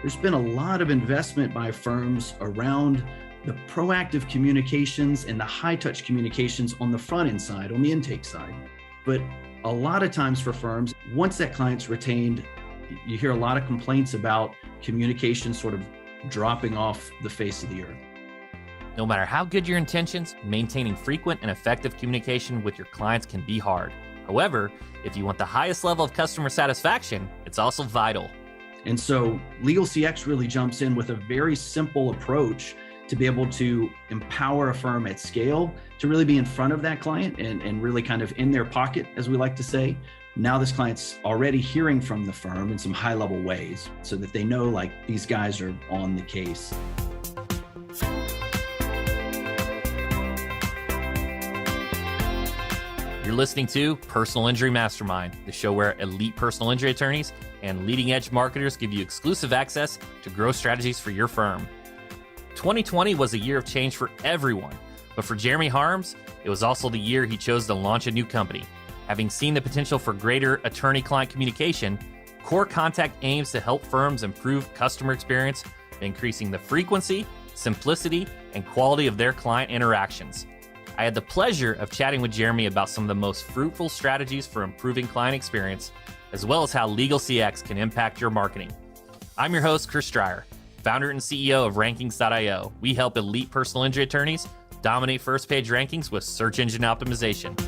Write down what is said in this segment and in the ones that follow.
There's been a lot of investment by firms around the proactive communications and the high-touch communications on the front end side, on the intake side. But a lot of times for firms, once that client's retained, you hear a lot of complaints about communication sort of dropping off the face of the earth. No matter how good your intentions, maintaining frequent and effective communication with your clients can be hard. However, if you want the highest level of customer satisfaction, it's also vital. And so Legal CX really jumps in with a very simple approach to be able to empower a firm at scale to really be in front of that client and really kind of in their pocket, as we like to say. Now this client's already hearing from the firm in some high level ways so that they know like these guys are on the case. You're listening to Personal Injury Mastermind, the show where elite personal injury attorneys and leading edge marketers give you exclusive access to growth strategies for your firm. 2020 was a year of change for everyone, but for Jeremy Harms, it was also the year he chose to launch a new company. Having seen the potential for greater attorney-client communication, Core Contact aims to help firms improve customer experience by increasing the frequency, simplicity, and quality of their client interactions. I had the pleasure of chatting with Jeremy about some of the most fruitful strategies for improving client experience, as well as how Legal CX can impact your marketing. I'm your host, Chris Stryer, founder and CEO of Rankings.io. We help elite personal injury attorneys dominate first page rankings with search engine optimization.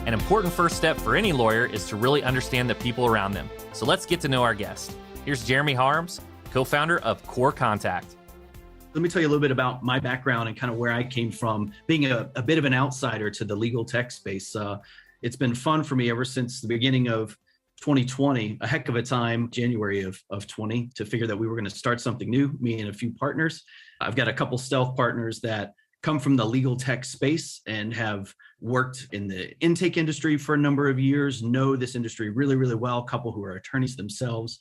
An important first step for any lawyer is to really understand the people around them. So let's get to know our guest. Here's Jeremy Harms, co-founder of Core Contact. Let me tell you a little bit about my background and kind of where I came from, being a bit of an outsider to the legal tech space. It's been fun for me ever since the beginning of 2020, a heck of a time, January of 20, to figure that we were going to start something new, me and a few partners. I've got a couple stealth partners that come from the legal tech space and have worked in the intake industry for a number of years, know this industry really, really well, a couple who are attorneys themselves.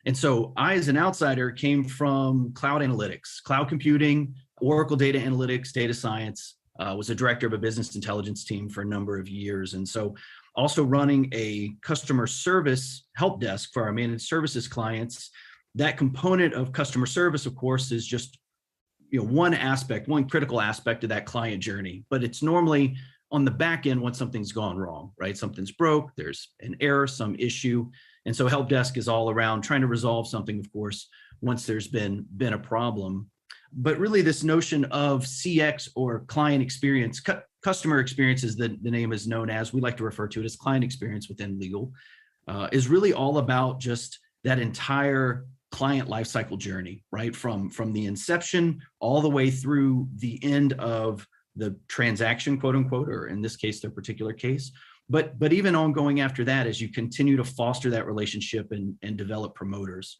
And so I, as an outsider, came from cloud analytics, cloud computing, Oracle data analytics, data science, was a director of a business intelligence team for a number of years. And so also running a customer service help desk for our managed services clients. That component of customer service, of course, is just one critical aspect of that client journey. But it's normally on the back end when something's gone wrong, right? Something's broke, there's an error, some issue. And so help desk is all around trying to resolve something, of course, once there's been a problem. But really this notion of CX or client experience, customer experience is the name is known as, we like to refer to it as client experience within legal, is really all about just that entire client lifecycle journey, right? From the inception all the way through the end of the transaction, quote unquote, or in this case, their particular case. But even ongoing after that, as you continue to foster that relationship and develop promoters.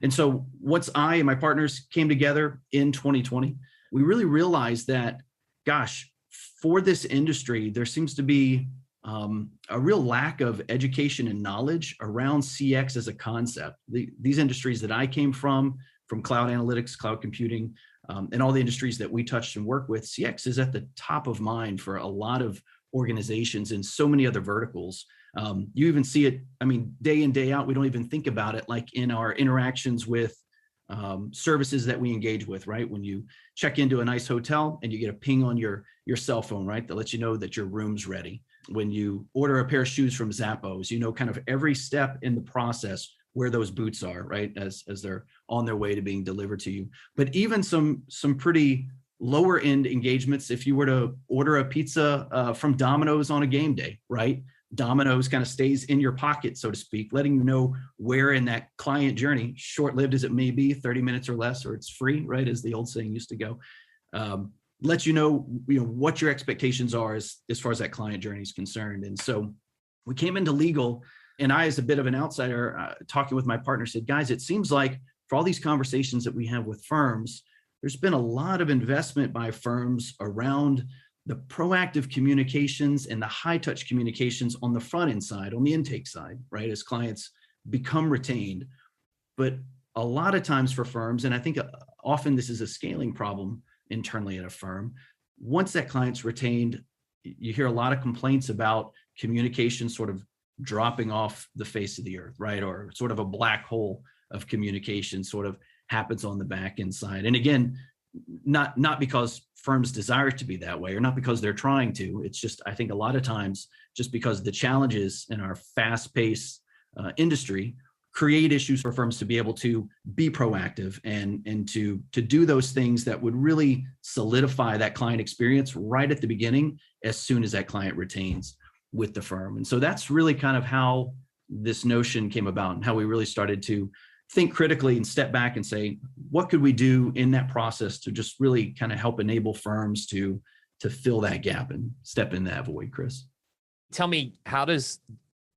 And so once I and my partners came together in 2020, we really realized that, gosh, for this industry, there seems to be a real lack of education and knowledge around CX as a concept. These industries that I came from cloud analytics, cloud computing, and all the industries that we touched and work with, CX is at the top of mind for a lot of organizations in so many other verticals. You even see it, day in, day out, we don't even think about it, like in our interactions with services that we engage with, right? When you check into a nice hotel and you get a ping on your cell phone, right? That lets you know that your room's ready. When you order a pair of shoes from Zappos, kind of every step in the process where those boots are, right? As they're on their way to being delivered to you. But even some pretty lower end engagements, if you were to order a pizza from Domino's on a game day, right? Domino's kind of stays in your pocket, so to speak, letting you know where in that client journey, short-lived as it may be, 30 minutes or less, or it's free, right? As the old saying used to go, let you know, what your expectations are as far as that client journey is concerned. And so we came into legal, and I, as a bit of an outsider, talking with my partner, said, guys, it seems like for all these conversations that we have with firms, there's been a lot of investment by firms around the proactive communications and the high-touch communications on the front end side, on the intake side, right? As clients become retained. But a lot of times for firms, and I think often this is a scaling problem internally at a firm, once that client's retained, you hear a lot of complaints about communication sort of dropping off the face of the earth, right? Or sort of a black hole of communication sort of happens on the back end side. And again, not because firms desire it to be that way, or not because they're trying to. It's just, I think a lot of times, just because the challenges in our fast-paced industry create issues for firms to be able to be proactive and to do those things that would really solidify that client experience right at the beginning, as soon as that client retains with the firm. And so that's really kind of how this notion came about, and how we really started to think critically and step back and say, what could we do in that process to just really kind of help enable firms to fill that gap and step in that void, Chris? Tell me, how does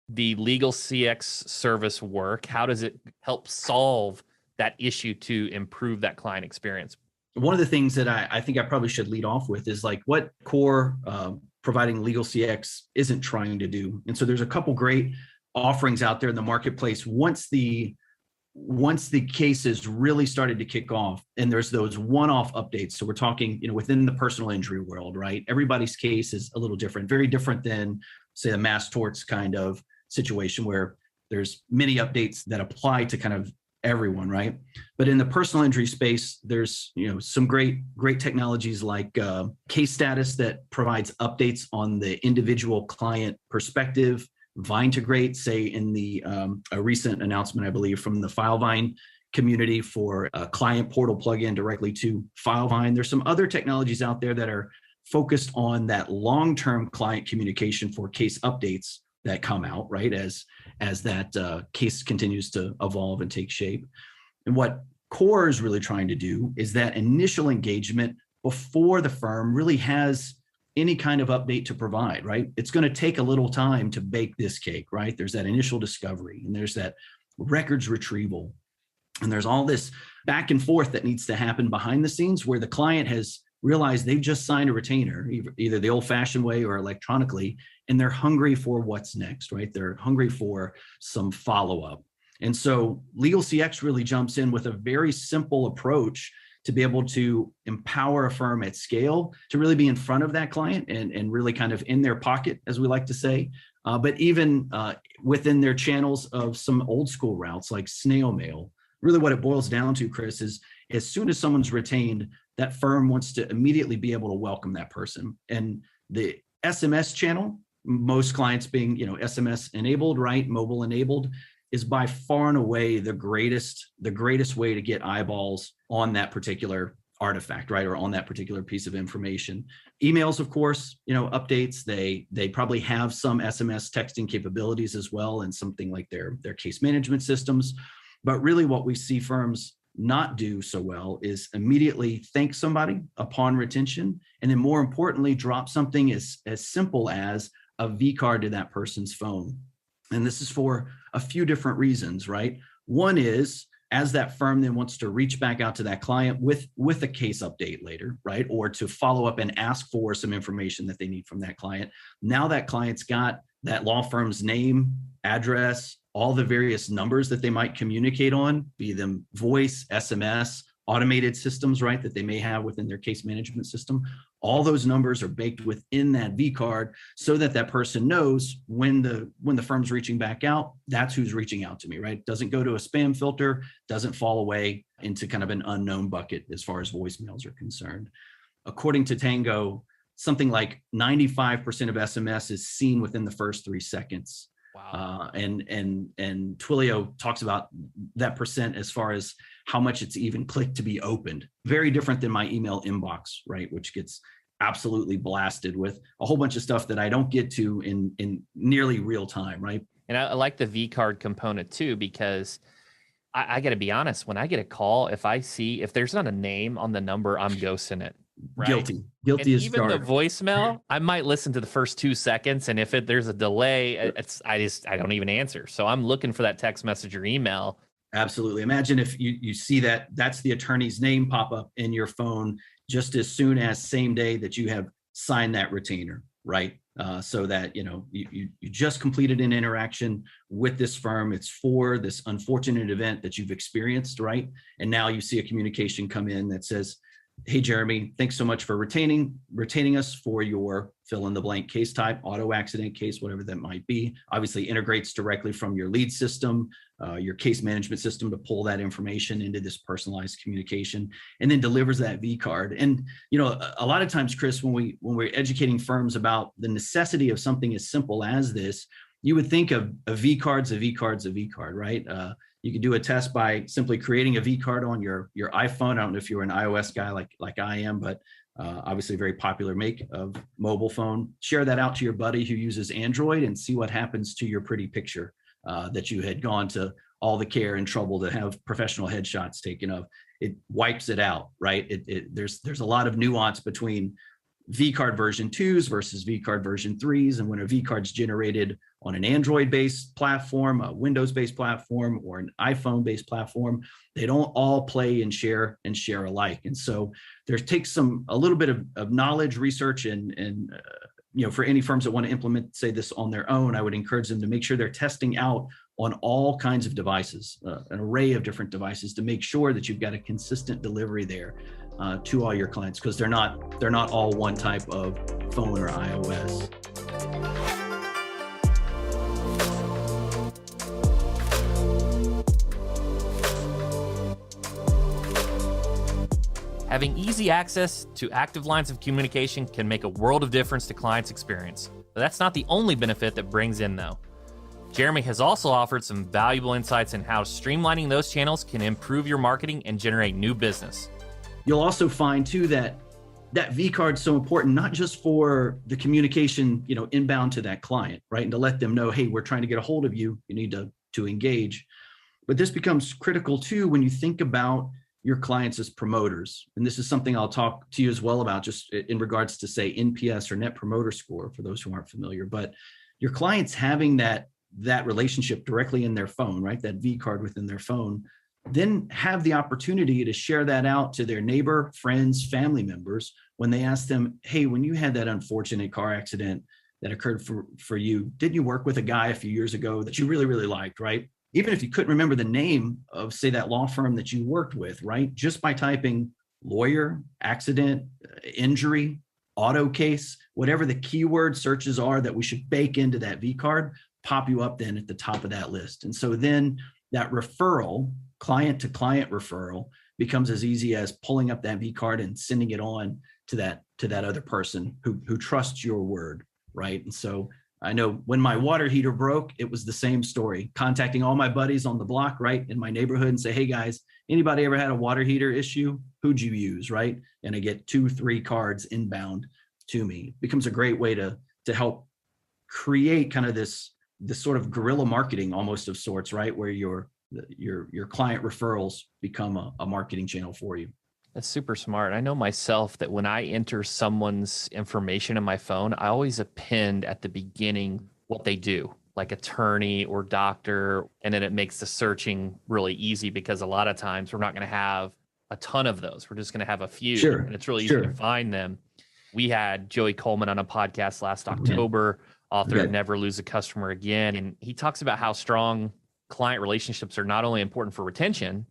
the legal CX service work? How does it help solve that issue to improve that client experience? One of the things that I think I probably should lead off with is like what core providing legal CX isn't trying to do. And so there's a couple great offerings out there in the marketplace once the cases really started to kick off, and there's those one-off updates. So we're talking, within the personal injury world, right? Everybody's case is a little different, very different than, say, a mass torts kind of situation where there's many updates that apply to kind of everyone, right? But in the personal injury space, there's some great technologies like case status that provides updates on the individual client perspective. Vintegrate, say in the a recent announcement, I believe, from the FileVine community for a client portal plugin directly to FileVine. There's some other technologies out there that are focused on that long-term client communication for case updates that come out, right, as that case continues to evolve and take shape. And what Core is really trying to do is that initial engagement before the firm really has any kind of update to provide, right? It's going to take a little time to bake this cake, right? There's that initial discovery, and there's that records retrieval, and there's all this back and forth that needs to happen behind the scenes where the client has realized they've just signed a retainer, either the old-fashioned way or electronically, and they're hungry for what's next, right? They're hungry for some follow-up. And so Legal CX really jumps in with a very simple approach to be able to empower a firm at scale to really be in front of that client and really kind of in their pocket, as we like to say, but even within their channels of some old school routes like snail mail. Really what it boils down to, Chris, is as soon as someone's retained, that firm wants to immediately be able to welcome that person. And the SMS channel, most clients being, SMS enabled, right, mobile enabled, is by far and away the greatest way to get eyeballs on that particular artifact, right, or on that particular piece of information. Emails, of course, updates, they probably have some SMS texting capabilities as well, and something like their case management systems. But really what we see firms not do so well is immediately thank somebody upon retention, and then more importantly, drop something as simple as a V card to that person's phone. And this is for a few different reasons, right? One is, as that firm then wants to reach back out to that client with a case update later, right? Or to follow up and ask for some information that they need from that client. Now that client's got that law firm's name, address, all the various numbers that they might communicate on, be them voice, SMS, automated systems, right, that they may have within their case management system. All those numbers are baked within that V card so that that person knows when the firm's reaching back out, that's who's reaching out to me, right? Doesn't go to a spam filter, doesn't fall away into kind of an unknown bucket as far as voicemails are concerned. According to Tango, something like 95% of SMS is seen within the first 3 seconds. Wow. And Twilio talks about that percent as far as how much it's even clicked to be opened. Very different than my email inbox, right? Which gets absolutely blasted with a whole bunch of stuff that I don't get to in nearly real time, right? And I like the V card component too, because I got to be honest, when I get a call, if there's not a name on the number, I'm ghosting it. Right? Guilty and as even charged. The voicemail, I might listen to the first 2 seconds, and if there's a delay, I don't even answer. So I'm looking for that text message or email. Absolutely. Imagine if you see that's the attorney's name pop up in your phone just as soon as same day that you have signed that retainer, right? So that you just completed an interaction with this firm. It's for this unfortunate event that you've experienced, right? And now you see a communication come in that says, hey, Jeremy, thanks so much for retaining us for your fill in the blank case type, auto accident case, whatever that might be. Obviously integrates directly from your lead system, your case management system to pull that information into this personalized communication, and then delivers that V card. And, you know, a lot of times, Chris, when we're educating firms about the necessity of something as simple as this, you would think of a V card's a V card's a V card, right? You could do a test by simply creating a V card on your iPhone. I don't know if you're an iOS guy like I am, but obviously a very popular make of mobile phone. Share that out to your buddy who uses Android and see what happens to your pretty picture that you had gone to all the care and trouble to have professional headshots taken of. It wipes it out, right? There's a lot of nuance between vCard version 2s versus vCard version 3s. And when a vCard's generated on an Android-based platform, a Windows-based platform, or an iPhone-based platform, they don't all play and share alike. And so there takes a little bit of knowledge, research, and you know, for any firms that want to implement, say, this on their own, I would encourage them to make sure they're testing out on all kinds of devices, an array of different devices, to make sure that you've got a consistent delivery there to all your clients, because they're not all one type of phone or iOS. Having easy access to active lines of communication can make a world of difference to clients' experience. But that's not the only benefit that brings in, though. Jeremy has also offered some valuable insights in how streamlining those channels can improve your marketing and generate new business. You'll also find too that V card is so important, not just for the communication, you know, inbound to that client, right? And to let them know, hey, we're trying to get a hold of you. You need to engage. But this becomes critical too when you think about your clients as promoters. And this is something I'll talk to you as well about, just in regards to, say, NPS or Net Promoter Score, for those who aren't familiar. But your clients having that relationship directly in their phone, right? That V card within their phone, then have the opportunity to share that out to their neighbor, friends, family members when they ask them, hey, when you had that unfortunate car accident that occurred for you, didn't you work with a guy a few years ago that you really, really liked, right? Even if you couldn't remember the name of, say, that law firm that you worked with, right? Just by typing lawyer, accident, injury, auto case, whatever the keyword searches are that we should bake into that V card, pop you up then at the top of that list. And so then that referral, client to client referral, becomes as easy as pulling up that V card and sending it on to that other person who trusts your word, right? And so I know when my water heater broke, it was the same story. Contacting all my buddies on the block, right, in my neighborhood, and say, hey guys, anybody ever had a water heater issue? Who'd you use, right? And I get 2-3 cards inbound to me. It becomes a great way to help create kind of this sort of guerrilla marketing almost of sorts, right, where your client referrals become a marketing channel for you. That's super smart. I know myself that when I enter someone's information in my phone, I always append at the beginning what they do, like attorney or doctor, and then it makes the searching really easy, because a lot of times we're not going to have a ton of those. We're just going to have a few, sure, and it's really easy to find them. We had Joey Coleman on a podcast last October, author of Never Lose a Customer Again, and he talks about how strong client relationships are not only important for retention,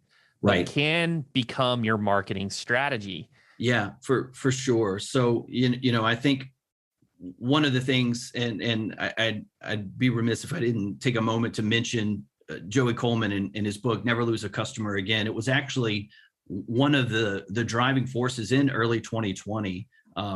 but can become your marketing strategy. Yeah, for sure. So, you know, I think one of the things, and I'd be remiss if I didn't take a moment to mention Joey Coleman in his book, Never Lose a Customer Again. It was actually one of the driving forces in early 2020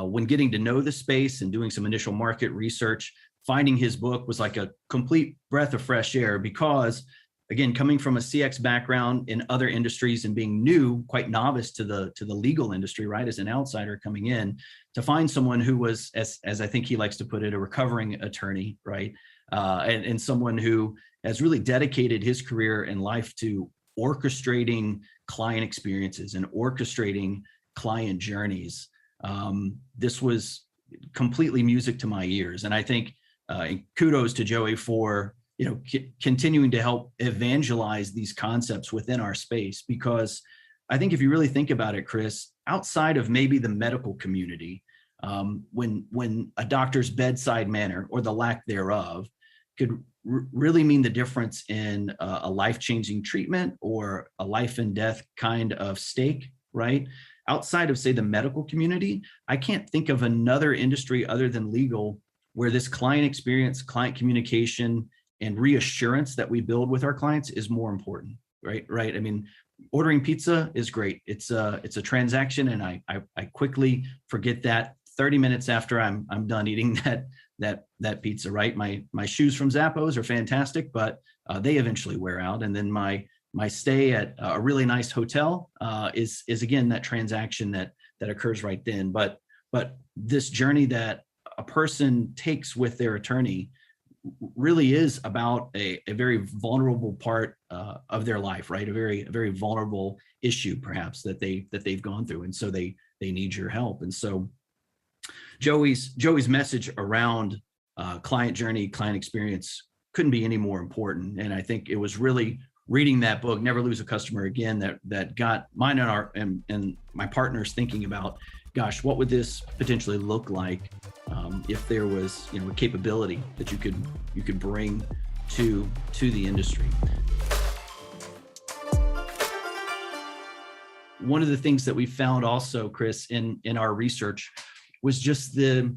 when getting to know the space and doing some initial market research. Finding his book was like a complete breath of fresh air, because again, coming from a CX background in other industries and being new, quite novice to the legal industry, right, as an outsider coming in, to find someone who was, as I think he likes to put it, a recovering attorney, right, and someone who has really dedicated his career and life to orchestrating client experiences and orchestrating client journeys. This was completely music to my ears, and I think kudos to Joey for continuing to help evangelize these concepts within our space, because I think if you really think about it, Chris, outside of maybe the medical community, when a doctor's bedside manner or the lack thereof could really mean the difference in a life-changing treatment or a life and death kind of stake, right? outside of, say, the medical community, I can't think of another industry other than legal where this client experience, client communication, and reassurance that we build with our clients is more important, right? Right. I mean, ordering pizza is great. It's a transaction, and I quickly forget that 30 minutes after I'm done eating that pizza, right? My shoes from Zappos are fantastic, but they eventually wear out. And then my stay at a really nice hotel is again that transaction that occurs right then. But this journey that a person takes with their attorney really is about a very vulnerable part of their life, right? A very vulnerable issue, perhaps, that they've gone through, and so they need your help. And so Joey's message around client journey, client experience couldn't be any more important. And I think it was really reading that book, Never Lose a Customer Again, that got mine and my partners thinking about, gosh, what would this potentially look like if there was, a capability that you could bring to the industry. One of the things that we found also, Chris, in our research was just the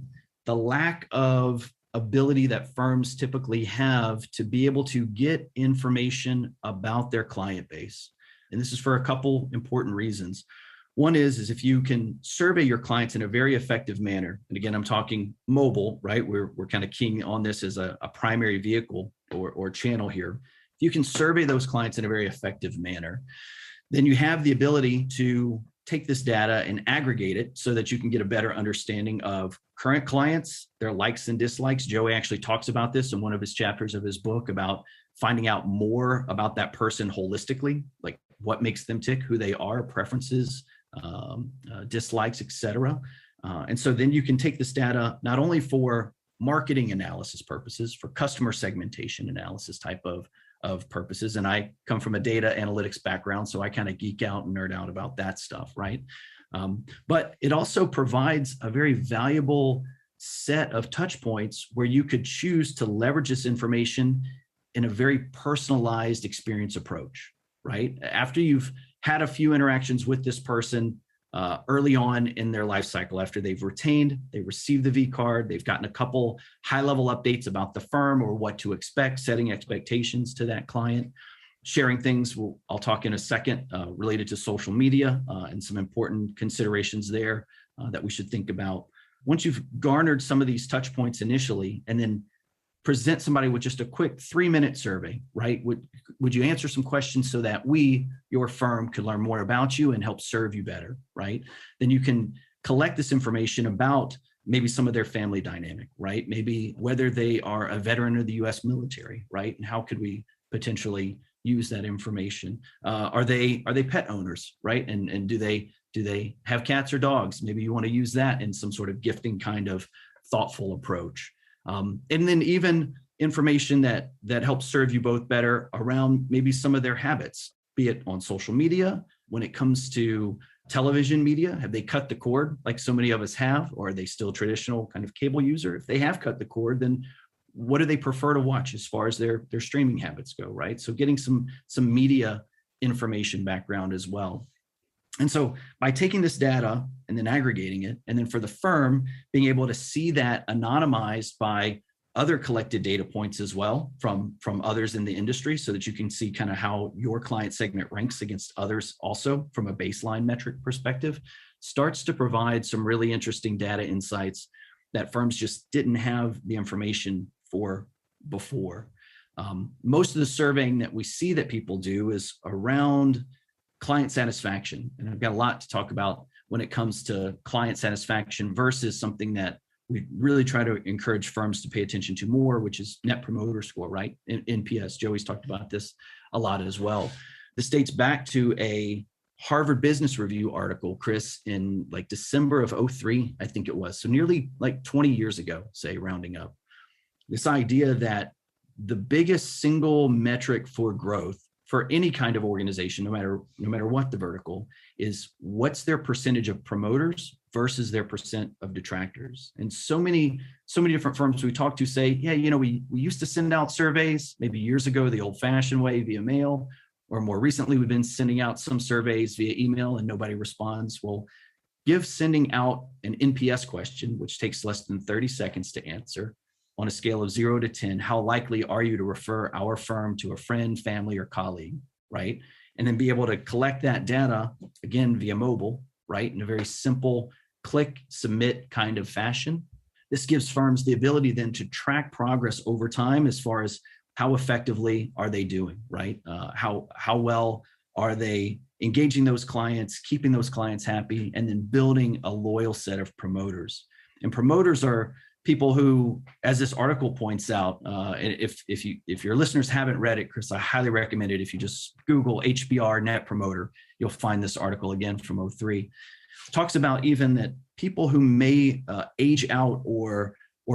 lack of ability that firms typically have to be able to get information about their client base. And this is for a couple important reasons. One is if you can survey your clients in a very effective manner, and again, I'm talking mobile, right? We're kind of keying on this as a primary vehicle or channel here. If you can survey those clients in a very effective manner, then you have the ability to take this data and aggregate it so that you can get a better understanding of current clients, their likes and dislikes. Joey actually talks about this in one of his chapters of his book about finding out more about that person holistically, like what makes them tick, who they are, preferences, dislikes, etc. And so then you can take this data not only for marketing analysis purposes, for customer segmentation analysis type of purposes. And I come from a data analytics background, so I kind of geek out and nerd out about that stuff, right? But it also provides a very valuable set of touch points where you could choose to leverage this information in a very personalized experience approach, right? After you've had a few interactions with this person early on in their life cycle, after they've received the V card, they've gotten a couple high-level updates about the firm or what to expect, setting expectations to that client, sharing things, I'll talk in a second, related to social media and some important considerations there that we should think about. Once you've garnered some of these touch points initially, and then present somebody with just a quick 3-minute survey, right? Would you answer some questions so that your firm, could learn more about you and help serve you better, right? Then you can collect this information about maybe some of their family dynamic, right? Maybe whether they are a veteran of the U.S. military, right? And how could we potentially use that information? Are they pet owners, right? And do they have cats or dogs? Maybe you want to use that in some sort of gifting kind of thoughtful approach. And then even information that helps serve you both better around maybe some of their habits, be it on social media. When it comes to television media, have they cut the cord like so many of us have, or are they still traditional kind of cable user? If they have cut the cord, then what do they prefer to watch as far as their streaming habits go, right? So getting some media information background as well. And so by taking this data and then aggregating it, and then for the firm being able to see that anonymized by other collected data points as well from others in the industry, so that you can see kind of how your client segment ranks against others also from a baseline metric perspective, starts to provide some really interesting data insights that firms just didn't have the information for before. Most of the surveying that we see that people do is around client satisfaction. And I've got a lot to talk about when it comes to client satisfaction versus something that we really try to encourage firms to pay attention to more, which is Net Promoter Score, right? NPS. Joey's talked about this a lot as well. This dates back to a Harvard Business Review article, Chris, in like December of 2003, I think it was. So nearly like 20 years ago, say, rounding up. This idea that the biggest single metric for growth for any kind of organization, no matter what the vertical, is what's their percentage of promoters versus their percent of detractors. And so many different firms we talk to say, yeah, we used to send out surveys maybe years ago the old-fashioned way via mail, or more recently we've been sending out some surveys via email and nobody responds. Well, give sending out an NPS question, which takes less than 30 seconds to answer, on a scale of 0 to 10, how likely are you to refer our firm to a friend, family, or colleague, right? And then be able to collect that data, again, via mobile, right? In a very simple click, submit kind of fashion. This gives firms the ability then to track progress over time as far as how effectively are they doing, right? How well are they engaging those clients, keeping those clients happy, and then building a loyal set of promoters. And promoters are people who, as this article points out, and if your listeners haven't read it, Chris, I highly recommend it. If you just Google HBR Net Promoter, you'll find this article again from '03. It talks about even that people who may age out or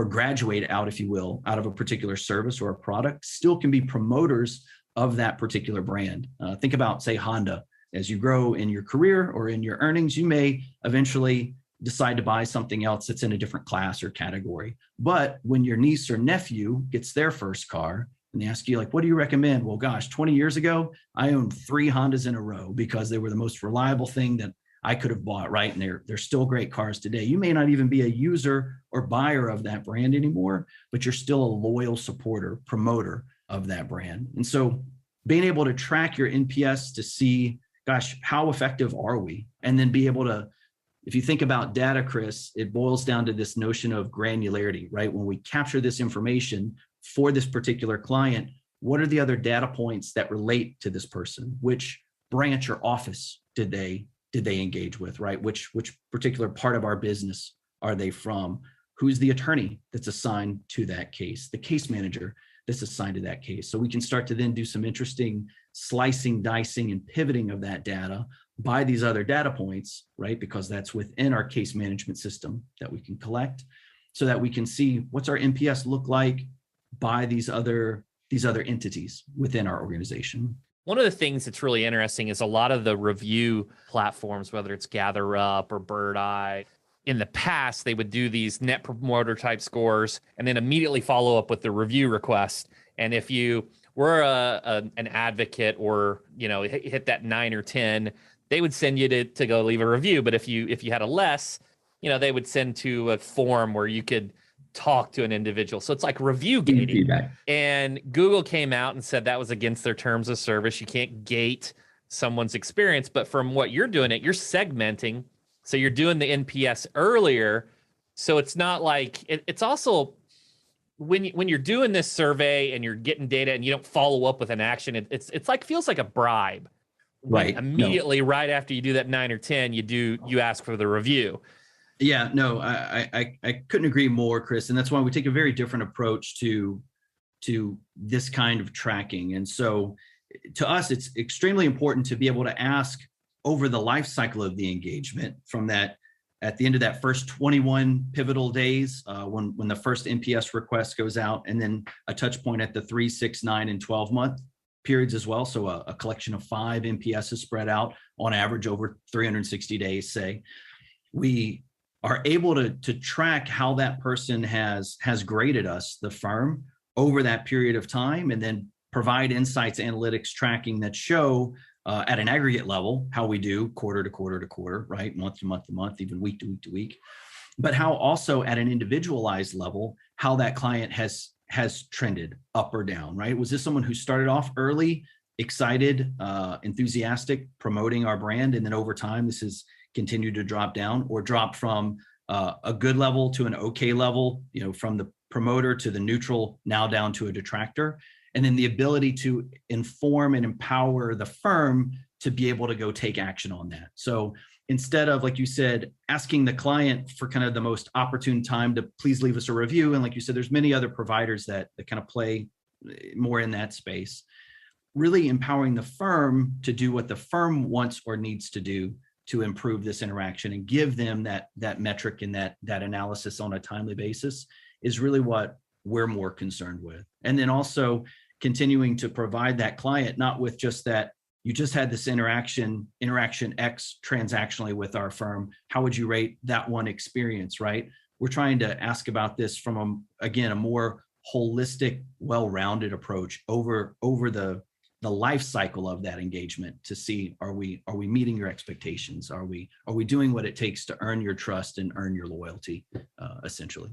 graduate out, if you will, out of a particular service or a product still can be promoters of that particular brand. Think about, say, Honda. As you grow in your career or in your earnings, you may eventually decide to buy something else that's in a different class or category. But when your niece or nephew gets their first car and they ask you, like, what do you recommend? Well, gosh, 20 years ago, I owned 3 Hondas in a row because they were the most reliable thing that I could have bought, right? And they're still great cars today. You may not even be a user or buyer of that brand anymore, but you're still a loyal supporter, promoter of that brand. And so being able to track your NPS to see, gosh, how effective are we? And then be able to, if you think about data, Chris, it boils down to this notion of granularity, right? When we capture this information for this particular client, what are the other data points that relate to this person? Which branch or office did they engage with, right? Which particular part of our business are they from? Who's the attorney that's assigned to that case? The case manager that's assigned to that case. So we can start to then do some interesting slicing, dicing, and pivoting of that data by these other data points, right? Because that's within our case management system that we can collect, so that we can see what's our NPS look like by these other entities within our organization. One of the things that's really interesting is a lot of the review platforms, whether it's GatherUp or BirdEye, in the past, they would do these net promoter type scores and then immediately follow up with the review request. And if you were an advocate or, hit that 9 or 10, they would send you to go leave a review. But if you had a less, they would send to a form where you could talk to an individual. So it's like review gating. Feedback. And Google came out and said that was against their terms of service. You can't gate someone's experience. But from what you're doing, you're segmenting. So you're doing the NPS earlier. So it's not like it's also when you're doing this survey and you're getting data and you don't follow up with an action, it's like feels like a bribe. Right. Immediately, right after you do that 9 or 10, you ask for the review. Yeah, no, I couldn't agree more, Chris. And that's why we take a very different approach to this kind of tracking. And so to us, it's extremely important to be able to ask over the life cycle of the engagement, from that at the end of that first 21 pivotal days, when the first NPS request goes out, and then a touch point at the 3, 6, 9, and 12 month periods as well. So a collection of 5 NPSs spread out on average over 360 days, say. We are able to track how that person has graded us, the firm, over that period of time, and then provide insights, analytics, tracking that show at an aggregate level how we do quarter to quarter to quarter, right? Month to month to month, even week to week to week. But how also at an individualized level, how that client has trended up or down, right? Was this someone who started off early, excited, enthusiastic, promoting our brand, and then over time this has continued to drop down, or dropped from a good level to an okay level, from the promoter to the neutral, now down to a detractor? And then the ability to inform and empower the firm to be able to go take action on that. So instead of, like you said, asking the client for kind of the most opportune time to please leave us a review, and like you said, there's many other providers that kind of play more in that space, really empowering the firm to do what the firm wants or needs to do to improve this interaction and give them that metric and that analysis on a timely basis is really what we're more concerned with. And then also continuing to provide that client, not with just that, you just had this interaction X transactionally with our firm, how would you rate that one experience, right? We're trying to ask about this from, a more holistic, well-rounded approach over the the life cycle of that engagement to see, are we meeting your expectations? Are we doing what it takes to earn your trust and earn your loyalty, essentially?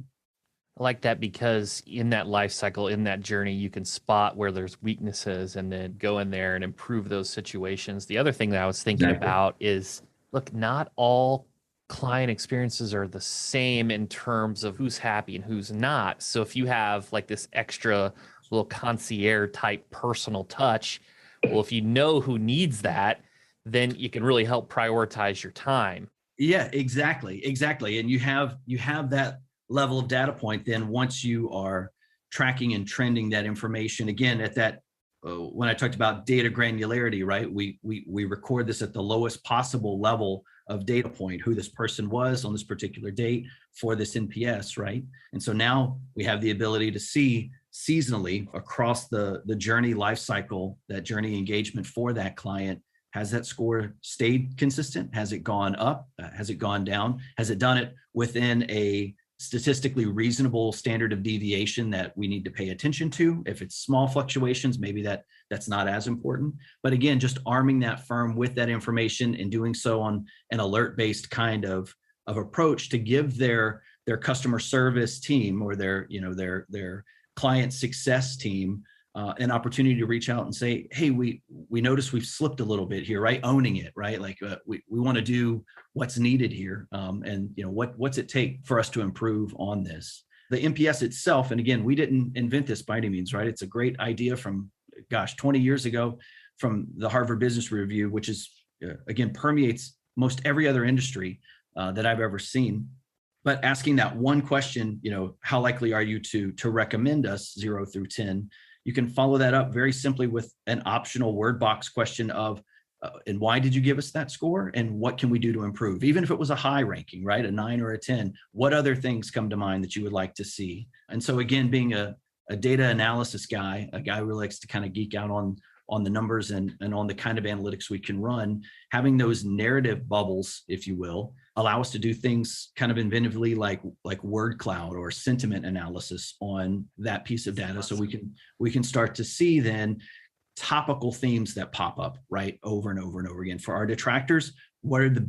I like that, because in that life cycle, in that journey, you can spot where there's weaknesses and then go in there and improve those situations. The other thing that I was thinking about is, look, not all client experiences are the same in terms of who's happy and who's not. So if you have like this extra little concierge type personal touch, well, if you know who needs that, then you can really help prioritize your time. Yeah, exactly. And you have that level of data point then once you are tracking and trending that information again at that when I talked about data granularity, right? We record this at the lowest possible level of data point, who this person was on this particular date for this NPS, right? And so now we have the ability to see seasonally across the journey life cycle, that journey engagement for that client. Has that score stayed consistent? Has it gone up? Has it gone down? Has it done it within a statistically reasonable standard of deviation that we need to pay attention to? If it's small fluctuations, maybe that's not as important. But again, just arming that firm with that information and doing so on an alert-based kind of approach to give their customer service team or their client success team an opportunity to reach out and say, hey, we noticed we've slipped a little bit here, right? Owning it, right? Like we want to do what's needed here. And what's it take for us to improve on this? The NPS itself, and again, we didn't invent this by any means, right? It's a great idea from, 20 years ago from the Harvard Business Review, which is, again, permeates most every other industry that I've ever seen. But asking that one question, how likely are you to recommend us 0 through 10? You can follow that up very simply with an optional word box question of, and why did you give us that score? And what can we do to improve? Even if it was a high ranking, right? A 9 or a 10, what other things come to mind that you would like to see? And so again, being a data analysis guy, a guy who likes to kind of geek out on the numbers and on the kind of analytics we can run, having those narrative bubbles, if you will, allow us to do things kind of inventively like word cloud or sentiment analysis on that piece of data. So we can start to see then topical themes that pop up, right, over and over and over again. For our detractors, what are the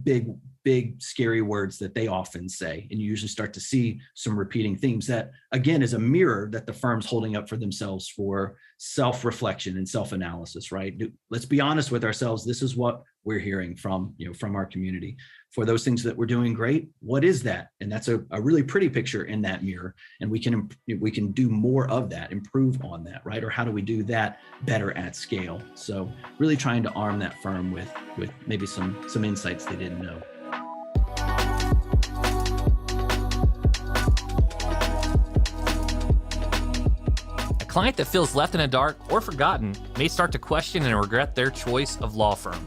big scary words that they often say? And you usually start to see some repeating themes that, again, is a mirror that the firm's holding up for themselves for self-reflection and self-analysis, right? Let's be honest with ourselves. This is what we're hearing from our community. For those things that we're doing great, what is that? And that's a really pretty picture in that mirror. And we can do more of that, improve on that, right? Or how do we do that better at scale? So really trying to arm that firm with maybe some insights they didn't know. A client that feels left in the dark or forgotten may start to question and regret their choice of law firm.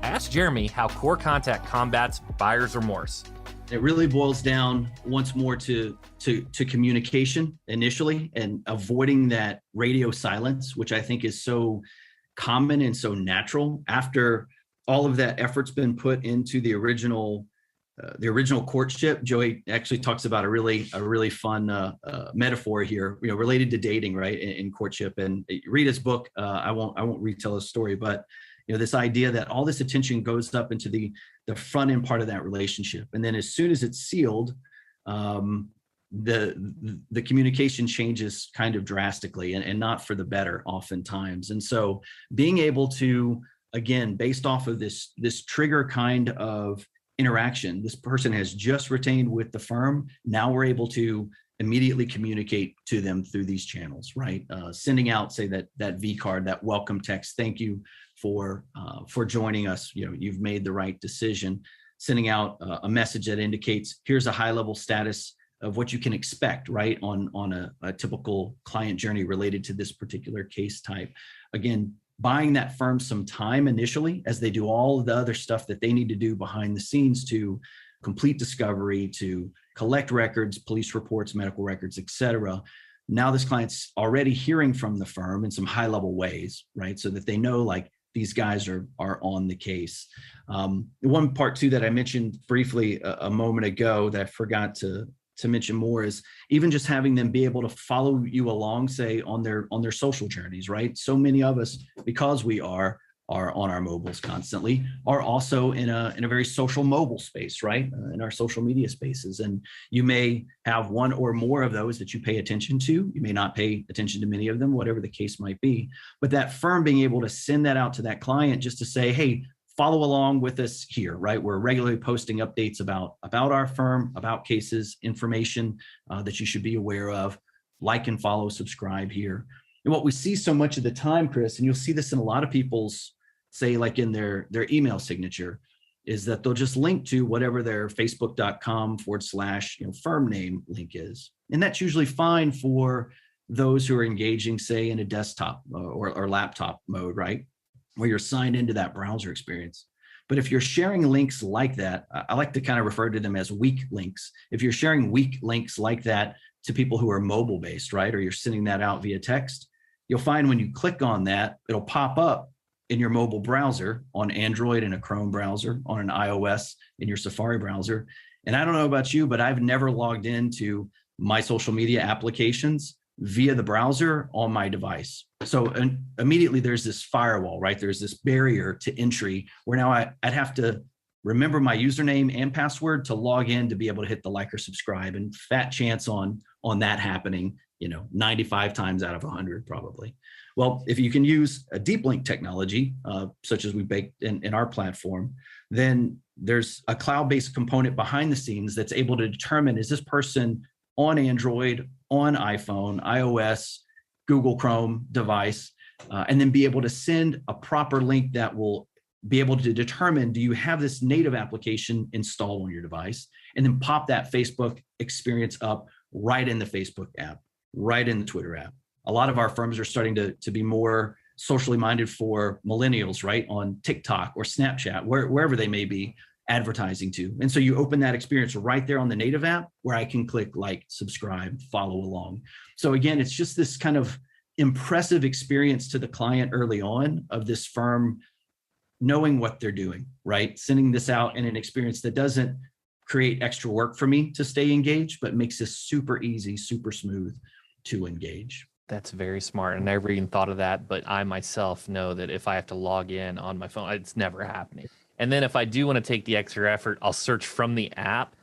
I asked Jeremy how Core Contact combats buyer's remorse. It really boils down once more to communication initially and avoiding that radio silence, which I think is so common and so natural. After all of that effort's been put into the original courtship, Joey actually talks about a really fun metaphor here, related to dating, right, in courtship. And read his book. I won't retell his story, but this idea that all this attention goes up into the front end part of that relationship, and then as soon as it's sealed, the communication changes kind of drastically, and not for the better oftentimes. And so being able to, again, based off of this trigger kind of interaction, this person has just retained with the firm. Now we're able to immediately communicate to them through these channels, right? Sending out, say, that V card, that welcome text, thank you for joining us. You've made the right decision. Sending out a message that indicates here's a high level status of what you can expect, right, on a typical client journey related to this particular case type. Again, buying that firm some time initially as they do all of the other stuff that they need to do behind the scenes to complete discovery, to collect records, police reports, medical records, et cetera. Now this client's already hearing from the firm in some high level ways, right? So that they know, like, these guys are on the case. One part too that I mentioned briefly a moment ago that I forgot to to mention more is even just having them be able to follow you along, say on their social journeys, right? So many of us, because we are on our mobiles constantly, are also in a very social mobile space, right? In our social media spaces. And you may have one or more of those that you pay attention to. You may not pay attention to many of them, whatever the case might be. But that firm being able to send that out to that client just to say, hey, follow along with us here, right? We're regularly posting updates about our firm, about cases, information that you should be aware of. Like and follow, subscribe here. And what we see so much of the time, Chris, and you'll see this in a lot of people's, say like in their email signature, is that they'll just link to whatever their facebook.com/firm name link is. And that's usually fine for those who are engaging, say, in a desktop or laptop mode, right? Where you're signed into that browser experience. But if you're sharing links like that, I like to kind of refer to them as weak links. If you're sharing weak links like that to people who are mobile based, right? Or you're sending that out via text, you'll find when you click on that, it'll pop up in your mobile browser on Android in a Chrome browser, on an iOS in your Safari browser. And I don't know about you, but I've never logged into my social media applications via the browser on my device. So immediately there's this firewall, right? There's this barrier to entry where now I'd have to remember my username and password to log in to be able to hit the like or subscribe, and fat chance on that happening, 95 times out of 100 probably. Well, if you can use a deep link technology, such as we baked in our platform, then there's a cloud-based component behind the scenes that's able to determine, is this person on Android, on iPhone, iOS, Google Chrome device, and then be able to send a proper link that will be able to determine, do you have this native application installed on your device, and then pop that Facebook experience up right in the Facebook app, right in the Twitter app. A lot of our firms are starting to be more socially minded for millennials, right? On TikTok or Snapchat, wherever they may be advertising to. And so you open that experience right there on the native app where I can click like, subscribe, follow along. So again, it's just this kind of impressive experience to the client early on of this firm knowing what they're doing, right? Sending this out in an experience that doesn't create extra work for me to stay engaged, but makes this super easy, super smooth to engage. That's very smart. I never even thought of that, but I myself know that if I have to log in on my phone, it's never happening. And then if I do want to take the extra effort, I'll search from the app.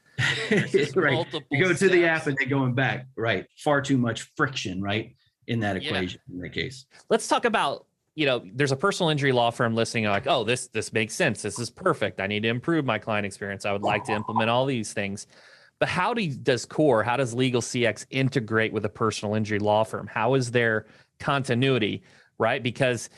Right. You go to the app and then going back, right? Far too much friction, right? In that equation, in that case. Let's talk about, there's a personal injury law firm listening, like, oh, this makes sense. This is perfect. I need to improve my client experience. I would like to implement all these things. But how does Legal CX integrate with a personal injury law firm? How is there continuity, right? Because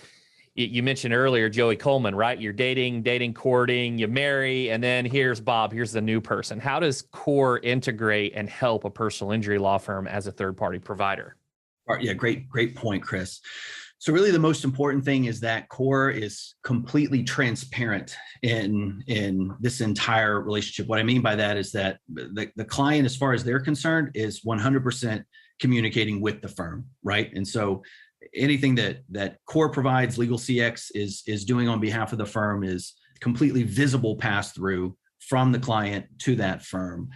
you mentioned earlier, Joey Coleman, right? You're dating, courting, you marry, and then here's Bob, here's the new person. How does CORE integrate and help a personal injury law firm as a third-party provider? Yeah, great point, Chris. So really the most important thing is that CORE is completely transparent in this entire relationship. What I mean by that is that the client, as far as they're concerned, is 100% communicating with the firm, right? And so anything that CORE provides, Legal CX is doing on behalf of the firm is completely visible pass through from the client to that firm.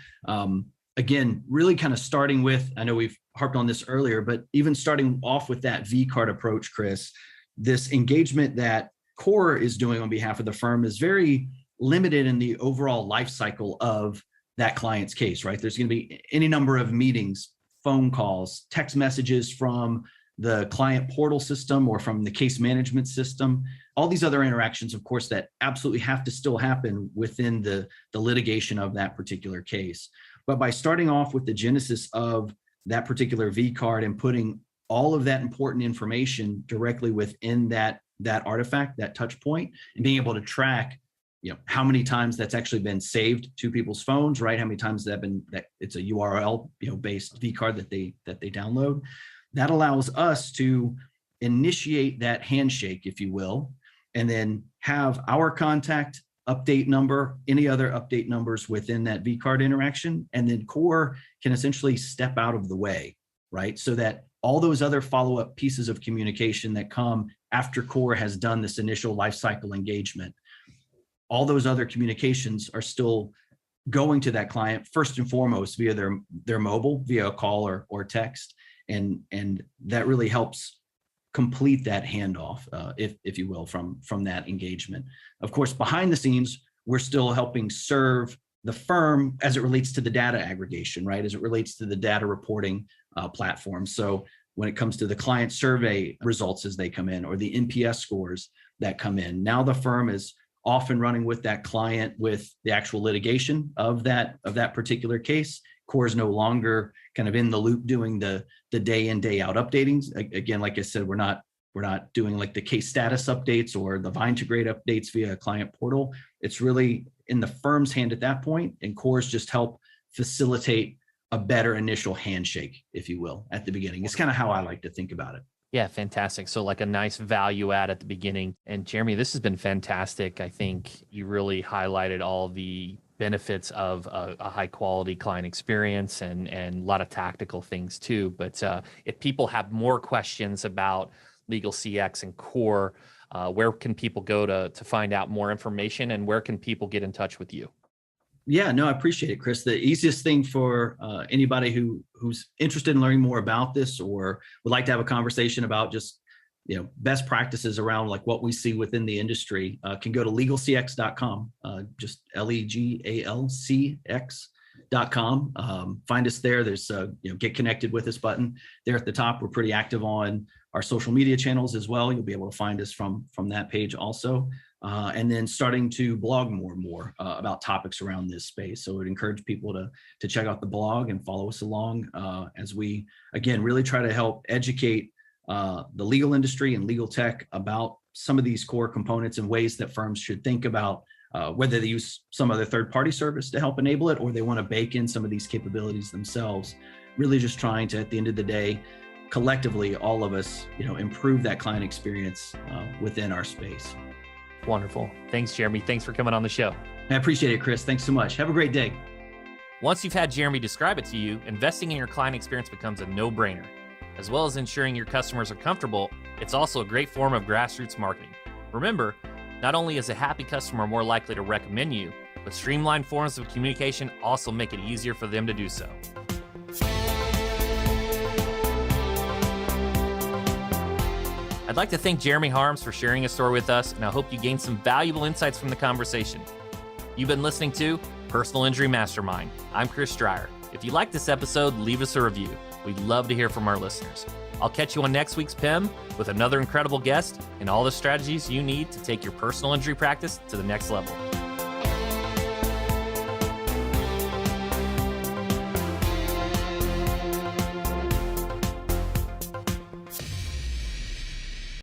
Again, really kind of starting with, I know we've harped on this earlier, but even starting off with that V-card approach, Chris, this engagement that CORE is doing on behalf of the firm is very limited in the overall life cycle of that client's case, right? There's going to be any number of meetings, phone calls, text messages from the client portal system or from the case management system, all these other interactions, of course, that absolutely have to still happen within the litigation of that particular case. But by starting off with the genesis of that particular V card and putting all of that important information directly within that artifact, that touch point, and being able to track, how many times that's actually been saved to people's phones, right? How many times that it's a URL, based V card that they download. That allows us to initiate that handshake, if you will, and then have our contact update number, any other update numbers within that V card interaction. And then CORE can essentially step out of the way, right? So that all those other follow-up pieces of communication that come after CORE has done this initial life cycle engagement, all those other communications are still going to that client first and foremost via their mobile, via a call or text. And that really helps complete that handoff, if you will, from that engagement. Of course, behind the scenes, we're still helping serve the firm as it relates to the data aggregation, right? As it relates to the data reporting platform. So when it comes to the client survey results as they come in, or the NPS scores that come in, now the firm is often running with that client with the actual litigation of that particular case. Core is no longer kind of in the loop doing the day in, day out updatings. Again, like I said, we're not doing like the case status updates or the Vine to Grade updates via a client portal. It's really in the firm's hand at that point, and Cores just help facilitate a better initial handshake, if you will, at the beginning. It's kind of how I like to think about it. Yeah, fantastic. So like a nice value add at the beginning. And Jeremy, this has been fantastic. I think you really highlighted all the benefits of a high quality client experience and a lot of tactical things too. But if people have more questions about Legal CX and Core, where can people go to find out more information, and where can people get in touch with you? Yeah, no, I appreciate it, Chris. The easiest thing for anybody who's interested in learning more about this or would like to have a conversation about just best practices around like what we see within the industry can go to legalcx.com, just legalcx.com. Find us there. There's get connected with us button there at the top. We're pretty active on our social media channels as well. You'll be able to find us from that page also. And then starting to blog more and more about topics around this space. So I would encourage people to check out the blog and follow us along as we, again, really try to help educate the legal industry and legal tech about some of these core components and ways that firms should think about whether they use some other third-party service to help enable it, or they want to bake in some of these capabilities themselves. Really just trying to, at the end of the day, collectively, all of us, improve that client experience within our space. Wonderful. Thanks, Jeremy. Thanks for coming on the show. I appreciate it, Chris. Thanks so much. Have a great day. Once you've had Jeremy describe it to you, investing in your client experience becomes a no-brainer. As well as ensuring your customers are comfortable, it's also a great form of grassroots marketing. Remember, not only is a happy customer more likely to recommend you, but streamlined forms of communication also make it easier for them to do so. I'd like to thank Jeremy Harms for sharing his story with us, and I hope you gained some valuable insights from the conversation. You've been listening to Personal Injury Mastermind. I'm Chris Stryer. If you like this episode, leave us a review. We'd love to hear from our listeners. I'll catch you on next week's PIM with another incredible guest and all the strategies you need to take your personal injury practice to the next level.